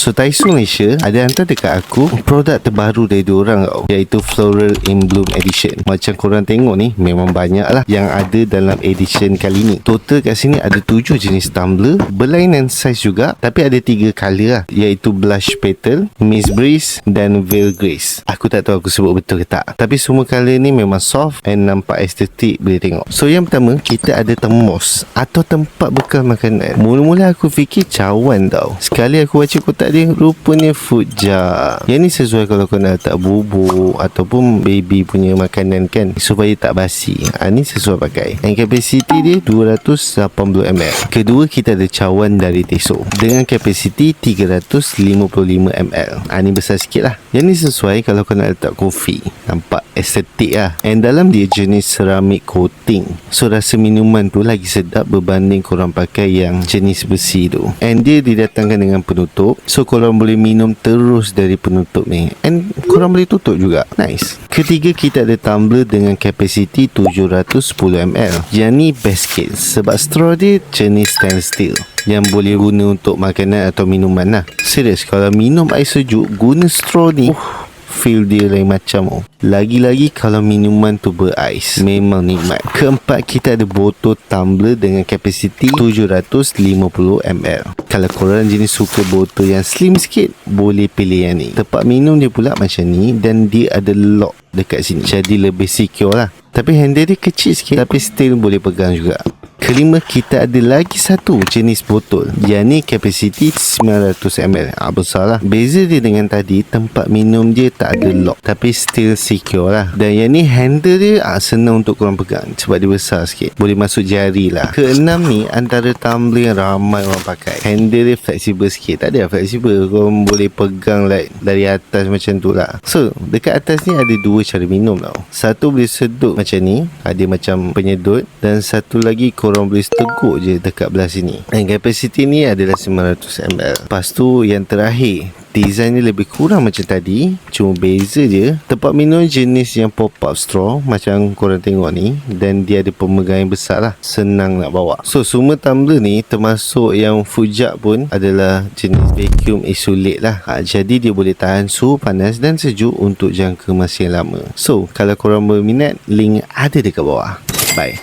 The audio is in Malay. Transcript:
So Taisu Malaysia ada hantar dekat aku produk terbaru dari diorang tau, iaitu Floral in Bloom Edition. Macam korang tengok ni, memang banyak lah yang ada dalam edition kali ni. Total kat sini ada 7 jenis tumbler, berlainan saiz juga, tapi ada 3 colour lah, iaitu Blush Petal, Miss Breeze dan Veil Grace. Aku tak tahu aku sebut betul ke tak, tapi semua colour ni memang soft and nampak estetik boleh tengok. So yang pertama, kita ada termos atau tempat bekal makanan. Mula-mula aku fikir cawan tau, sekali aku baca kotak dia, rupanya food jar. Yang ni sesuai kalau kau nak letak bubur ataupun baby punya makanan kan, supaya tak basi. Ni sesuai pakai. And kapasiti dia 280ml. Kedua, kita ada cawan dari Teso dengan kapasiti 355ml. Ni besar sikit lah. Yang ni sesuai kalau kau nak letak kopi, nampak estetik lah. And dalam dia jenis ceramic coating, so rasa minuman tu lagi sedap berbanding korang pakai yang jenis besi tu. And dia didatangkan dengan penutup, so korang boleh minum terus dari penutup ni, and korang boleh tutup juga. Nice. Ketiga, kita ada tumbler dengan kapasiti 710ml. Yang ni best case sebab straw dia jenis stainless steel yang boleh guna untuk makanan atau minuman lah. Serius, kalau minum air sejuk guna straw ni, feel dia lain macam. Lagi-lagi kalau minuman tu berais, memang nikmat. Keempat, kita ada botol tumbler dengan kapasiti 750ml. Kalau korang jenis suka botol yang slim sikit, boleh pilih yang ni. Tempat minum dia pula macam ni, dan dia ada lock dekat sini, jadi lebih secure lah. Tapi handle dia kecil sikit, tapi still boleh pegang juga. Kelima, kita ada lagi satu jenis botol. Yang ni kapasiti 900ml. Besar lah. Beza dia dengan tadi, tempat minum dia tak ada lock, tapi still secure lah. Dan yang ni handle dia senang untuk korang pegang sebab dia besar sikit, boleh masuk jari lah. Keenam ni, antara tumbler yang ramai orang pakai. Handle dia fleksibel sikit. Tak ada fleksibel, korang boleh pegang like dari atas macam tu lah. So dekat atas ni ada 2 cara minum tau. Satu boleh sedut macam ni, ada macam penyedut, dan satu lagi korang boleh teguk je dekat belah sini. Dan kapasiti ni adalah 900ml. Lepas tu yang terakhir, design ni lebih kurang macam tadi, cuma beza je tempat minum jenis yang pop-up straw macam korang tengok ni, dan dia ada pemegang yang besar lah, senang nak bawa. So semua tumbler ni termasuk yang food jar pun adalah jenis vacuum isolate lah. Jadi dia boleh tahan suhu panas dan sejuk untuk jangka masa yang lama. So kalau korang berminat, link ada dekat bawah. Bye.